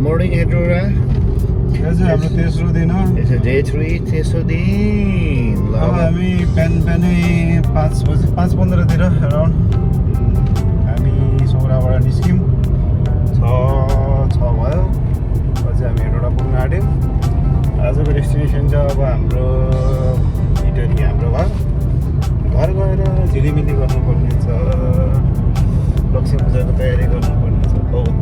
morning, Edora. आज हाम्रो तेस्रो दिन हो। It's a day 3, तेस्रो दिन। अब हामी बिहानै 5:15 तिर अराउन्ड हामी सौराबाट निस्क्यौँ। 6 भयो। अझै हामी हेटौँडा पुग्न आँट्यौँ। आजको डेस्टिनेसन चाहिँ अब हाम्रो इटली, हाम्रो घर गएर झिलिमिली गर्नुपर्ने छ। लक्ष्मी पूजाको तयारी गर्नुपर्ने छ। बहुत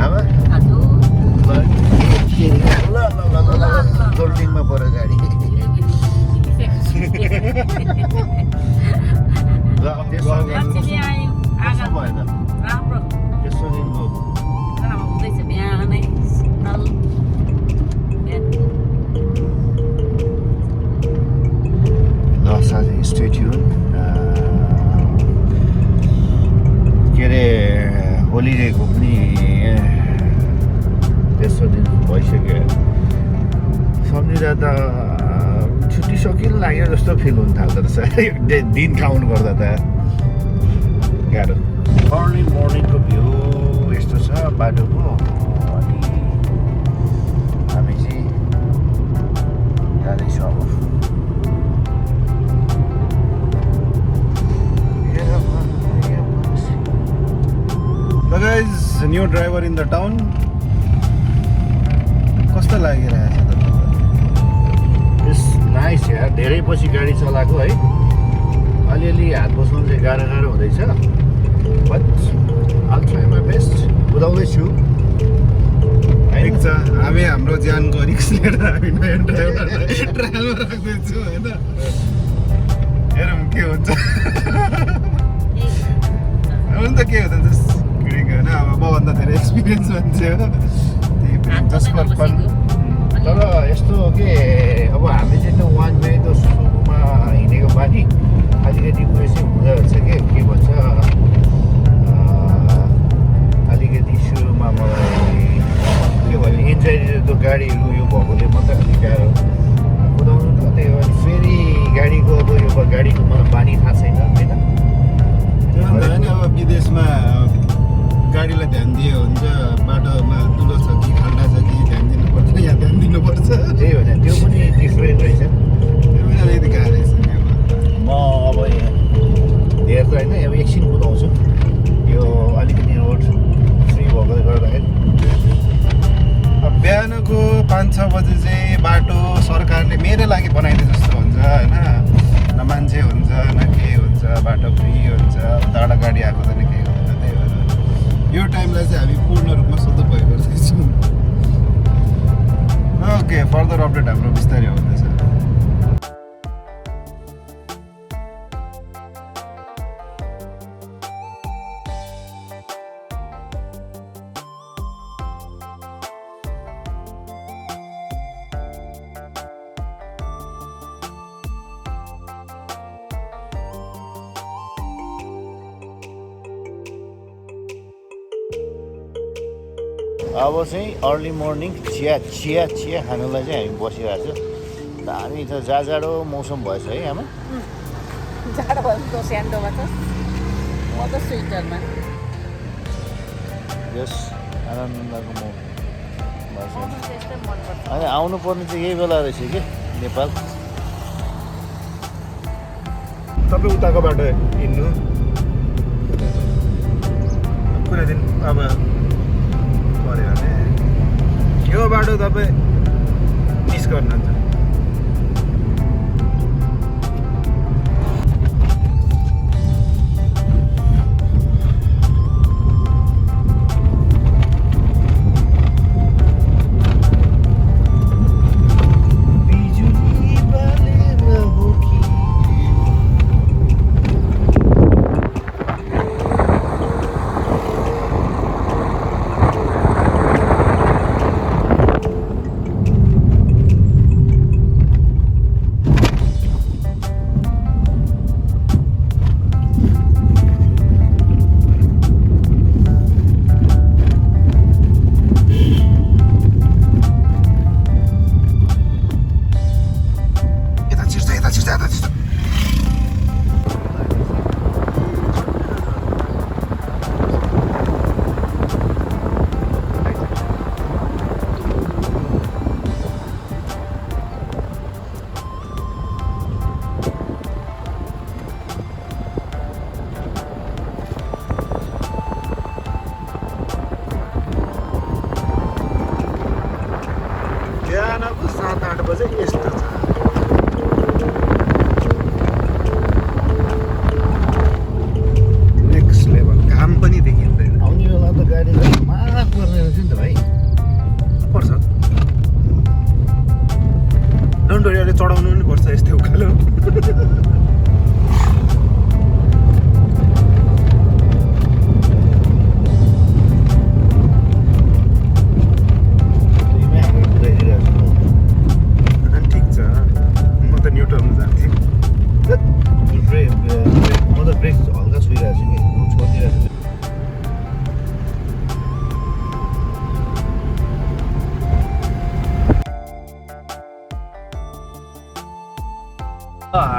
आमा गोल्डिङमा पऱ्यो गाडी। Stay tuned. के अरे होलिडेको पनि तेस्रो दिन भइसक्यो। सम्झिँदा त छुट्टी सकिनु लाग्यो जस्तो फिल हुन थाल्दो रहेछ दिन काउन्ट गर्दा त गाह्रो। अर्ली मर्निङको भ्यू यस्तो छ बाटोको। अनि हामी चाहिँ जाँदैछौँ अब। Guys, new driver in the town. कस्तो लागिरहेछ त? इट्स नाइस यार। धेरै पछि गाडी चलाएको है। अलिअलि हात बस्नु चाहिँ गाह्रो हुँदैछ। But I'll try my best। कुदाउँदैछु। ठिक छ, हामी हाम्रो ज्यानको रिक्स लिएर हामी नयाँ ड्राइभरलाई ट्रायलमा राख्दैछौँ होइन। हेरौँ के हुन्छ। हुन त के हुन्छ होइन, अब मभन्दा धेरै एक्सपिरियन्स मान्छे हो। त्यही जस्ट फर फन। तर यस्तो हो कि अब हामी चाहिँ त वान वे त सुरुमा हिँडेको बानी अलिकति उयो चाहिँ हुँदो रहेछ के भन्छ अलिकति सुरुमा मलाई के भन्ने इन्चाइजको गाडीहरू यो भएकोले मात्रै अलिक गाह्रो कुदाउनु त। त्यही हो। अनि फेरि गाडीको अब यो गाडीको मलाई बानी थाहा छैन होइन। अब विदेशमा गाडीलाई ध्यान दियो हुन्छ, बाटोमा दुलो छ कि खाल्डा छ कि ध्यान दिनुपर्छ, यहाँ ध्यान दिनुपर्छ। त्यही हो त्यो पनि डिफ्रेन्ट रहेछ। त्यो पनि अलिकति गाह्रो रहेछ। म अब धेरै त होइन, अब एकछिन कुदाउँछु। यो अलिकति रोड फ्री भएकोले गर्दाखेरि अब बिहानको 5-6 बजे चाहिँ बाटो सरकारले मेरो लागि बनाइदिए जस्तो हुन्छ होइन। न मान्छे हुन्छ न के हुन्छ, बाटो फ्री हुन्छ, टाढा गाडी आएको त के हुन्छ। त्यही भएर यो टाइमलाई चाहिँ हामी पूर्ण रूपमा सदुपयोग गर्दैछौँ। ओके, फर्दर अपडेट हाम्रो बिस्तारै हुँदैछ। अब चाहिँ अर्ली मर्निङ चिया खानुलाई चाहिँ हामी बसिरहेको छौँ। दामी छ। जाडो मौसम भएछ है आमा। जाडो भयो त स्यान्डोमा छ, म त स्वेटरमा। यस आनन्दको मौसम त्यस्तै मनपर्छ। अनि आउनुपर्ने चाहिँ यही बेला रहेछ कि नेपाल। तपाईँ उताको बाटो हिँड्नु कुनै दिन अब पऱ्यो भने यो बाटो तपाईँ मिस गर्नुहुन्छ।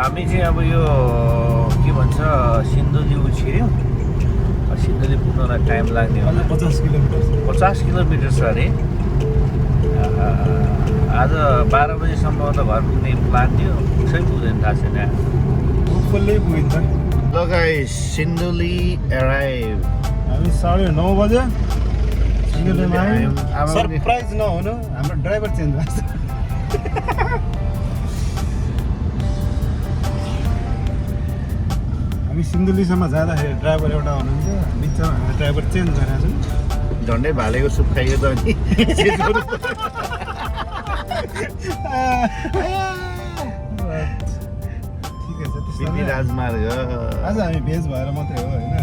हामी चाहिँ अब यो के भन्छ सिन्धुली छिर्यौँ सिन्धुली पुग्नलाई टाइम लाग्ने होला 50 किलोमिटर 50 किलोमिटर छ अरे आज 12 बजीसम्म त घर पुग्ने प्लान थियो पुग्छै पुग्दैन थाहा छैन उपल्लै पुगिन्छ ल गाइस सिन्धुली एराइभ हामी 9:30 बजे सिन्धुलीमा आयौँ अब सरप्राइज नहुनु हाम्रो ड्राइभर चेन्ज भएको छ हामी सिन्धुलीसम्म जाँदाखेरि ड्राइभर एउटा हुनुहुन्छ बिचमा हामीले ड्राइभर चेन्ज गरेको छौँ झन्डै भालेको सुप खाइयो त अनि ठिकै छ त्यस्तो सिन्धी राजमार्ग आज हामी भेज भएर मात्रै हो होइन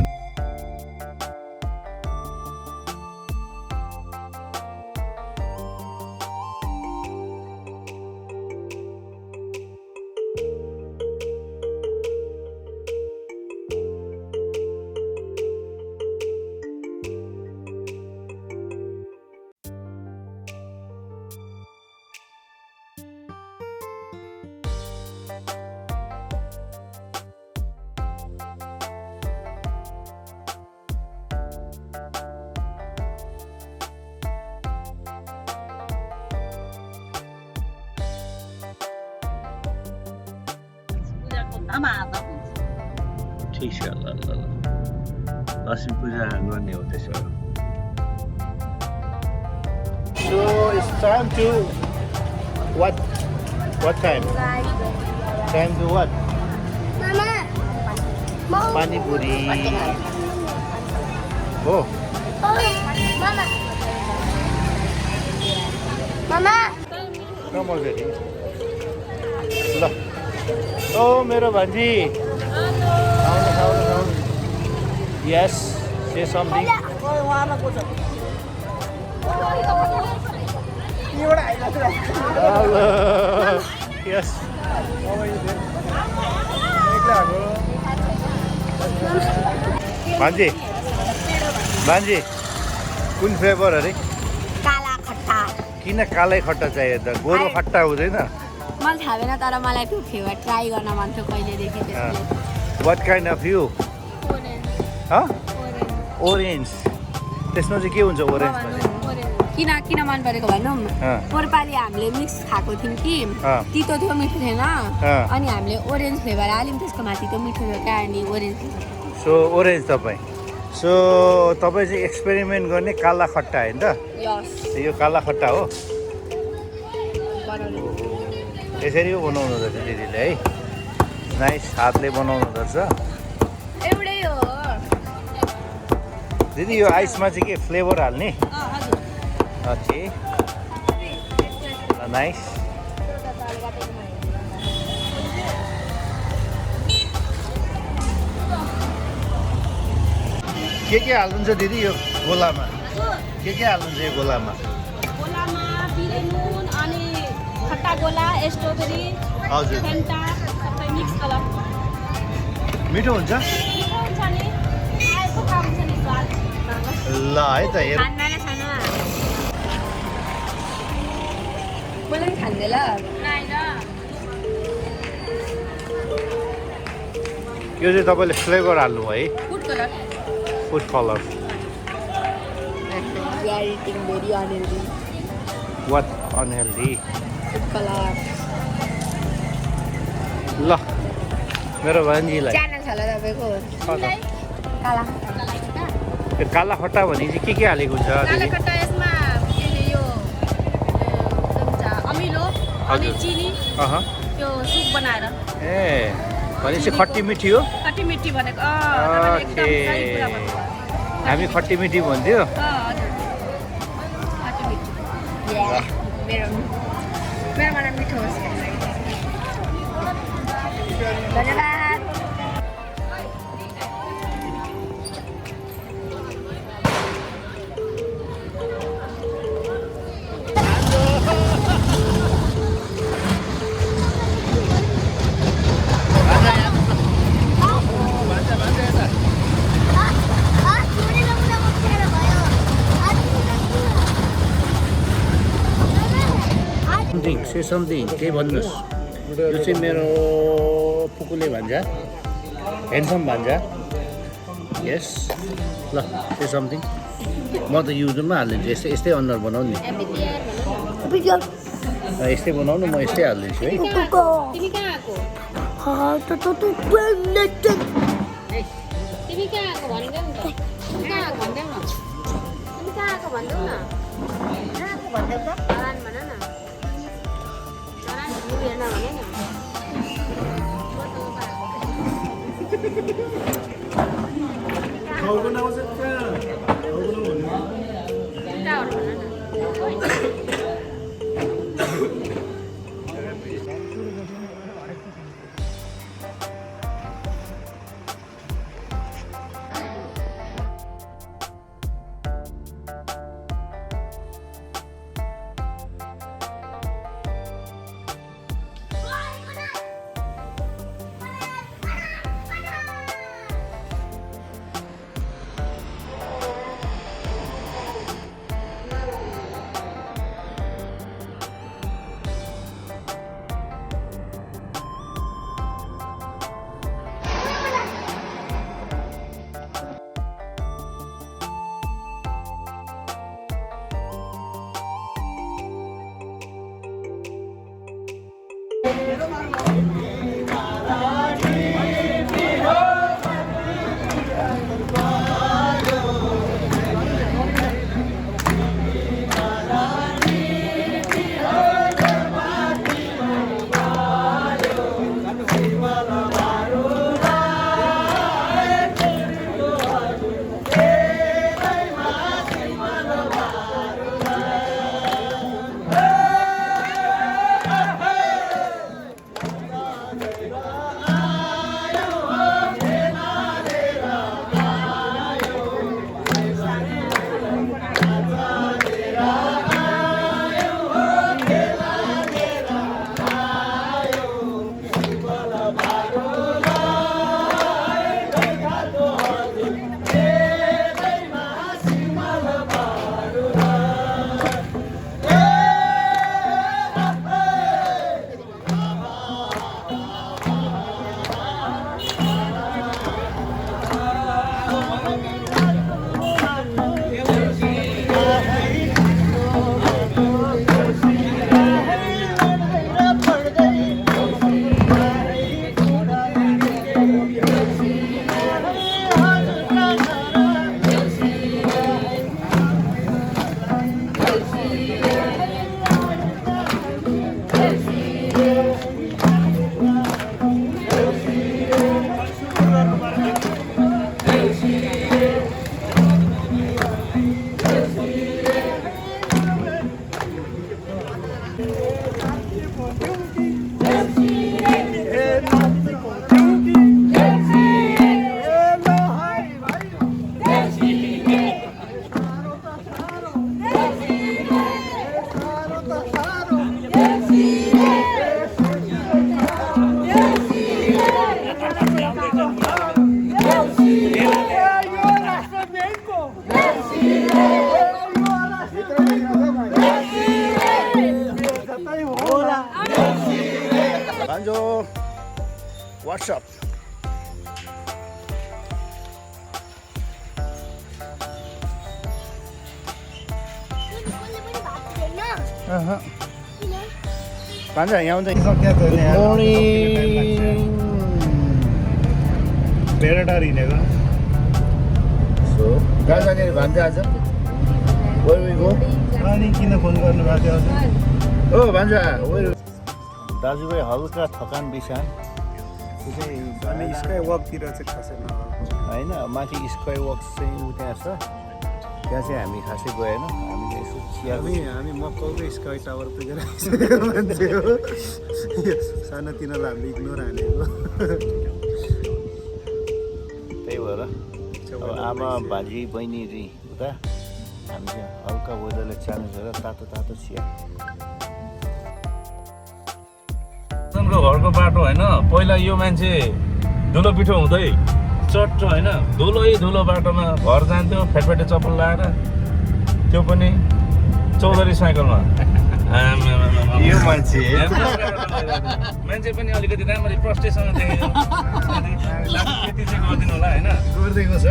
ठिक छ ल ल ल लक्ष्मी पूजा गर्ने हो त्यसो भए So it's time to what time? Time to what? Pani puri. Oh. Mama. Come already. ल ओ मेरो भान्जी आउनु यस से समथिङ यस भान्जी भान्जी कुन फ्लेभर अरे काला खट्टा किन कालै खट्टा चाहियो त गोरो खट्टा हुँदैन मलाई थाहा भएन तर मलाई त्यो फ्लेभर ट्राई गर्न मन थियो कहिलेदेखि त्यसले what kind of you orange त्यसमा चाहिँ के हुन्छ ओरेन्जमा चाहिँ किन किन मन परेको भनौँ पोरपाली हामीले मिक्स खाएको थियौँ कि तितो थियो मिठो थिएन अनि हामीले ओरेन्ज फ्लेभर हाल्यौँ त्यसको माथि त्यो मिठो थियो क्या अनि ओरेन्ज सो ओरेन्ज तपाईँ चाहिँ एक्सपेरिमेन्ट गर्ने काला खट्टा होइन त यस यो काला खट्टा हो यसरी पो बनाउनु रहेछ दिदीले है नाइस हातले बनाउनु रहेछ एउटै हो दिदी यो आइसमा चाहिँ के फ्लेभर हाल्ने ओके नाइस के हाल्नुहुन्छ दिदी यो गोलामा के हाल्नुहुन्छ यो गोलामा गोलामा पिरे नुन अनि खट्टा गोला स्ट्रबेरी हजुर फेन्टा सबै मिक्स कलर मिठो हुन्छ हुन्छ नि आएको खान्छ नि स्वाद ल है त हेर मलाई पनि खाँदै ल यो चाहिँ तपाईँले फ्लेभर हाल्नु है food colour food colour very unhealthy what unhealthy food colour ल मेरो भान्जीलाई च्यानल छ ल तपाईँको काला यो काला खट्टा भने चाहिँ के हालेको हुन्छ काला दिदी खट्टा यसमा के अरे यो अमिलो अनि चिनी त्यो सुप बनाएर ए भनेपछि खट्टी मिठी हो खट्टी मिठी भनेको एकदम सही कुरा भन्नुभयो हामी खट्टी मिठी भन्थ्यो हजुर खट्टी मिठी मेरो मलाई मिठो होस् धन्यवाद समथिङ केही भन्नुहोस् यो चाहिँ मेरो पुकुले भान्जा ह्यान्डसम भान्जा यस ल त्यो समथिङ म त युजमा हालिदिन्छु यस्तै यस्तै अनुहार बनाउनु नि यस्तै बनाउनु म यस्तै हालिदिन्छु है तिमी कहाँ आएको तिमी कहाँ आएको भनिदेऊ नि त तिमी कहाँ आएको भनिदेऊ न तिमी कहाँ आएको भनिदेऊ न धरान भन न धरान भ्यू हेर्न भने न टाउको नआउँछ कहाँ टाउको नभन्नु टावर भन न What's up? भान्जा यहाँ आउँदै बेराटार हिँडेको सो कहाँ जाने भान्जा आज गो अनि किन फोन गर्नुभएको थियो ओ हजुर भान्जा दाजुभाइ हल्का थकान बिसान अनि स्काई वकतिर चाहिँ खासै होइन माथि स्काई वक चाहिँ ऊ त्यहाँ छ त्यहाँ चाहिँ हामी खासै गएन हामीले यसो चिया हामी मक्कौकै स्काई टावर पुगेर आइसकेको मान्छे हो सानोतिनोलाई हामीले इग्नोर हानेको त्यही भएर अब आमा बाजे बहिनी उता हामी चाहिँ हल्का वेदरले च्यालेन्ज गरेर तातो तातो चिया घरको बाटो होइन पहिला यो मान्छे धुलो पिठो हुँदै चट्ट होइन धुलो बाटोमा घर जान्थ्यो फेटफेटे चप्पल लगाएर त्यो पनि चौधरी साइकलमा यो मान्छे मान्छे पनि अलिकति राम्ररी प्रष्टसँग देखेको त्यति चाहिँ गरिदिनु होला होइन गरिदिएको छ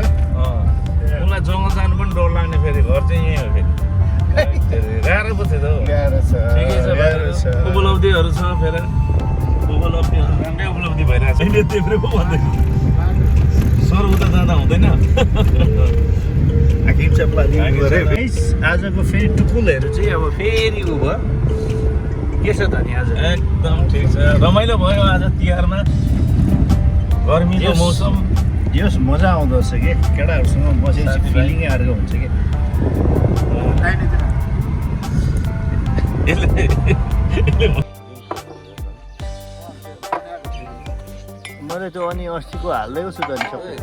उनलाई जङ्गल जानु पनि डर लाग्ने फेरि घर चाहिँ यहीँ हो फेरि गाह्रो पो थियो त हौ। गाह्रो छ ठिकै छ गाह्रो छ उपलब्धिहरू छ फेरि उपलब्धिहरू राम्रै उपलब्धि भइरहेको छ अहिले त्यो फेरि पो भन्दै सर उता जाँदा हुँदैन आजको फेरि टुकुलहरू चाहिँ अब फेरि उ भयो के छ त नि आज एकदम ठिक छ रमाइलो भयो आज तिहारमा गर्मीको मौसम यस मजा आउँदो रहेछ कि केटाहरूसँग बसेपछि फिलिङै अर्को हुन्छ कि मैले त्यो अनि अस्तिको हाल्दैको छु त नि सबै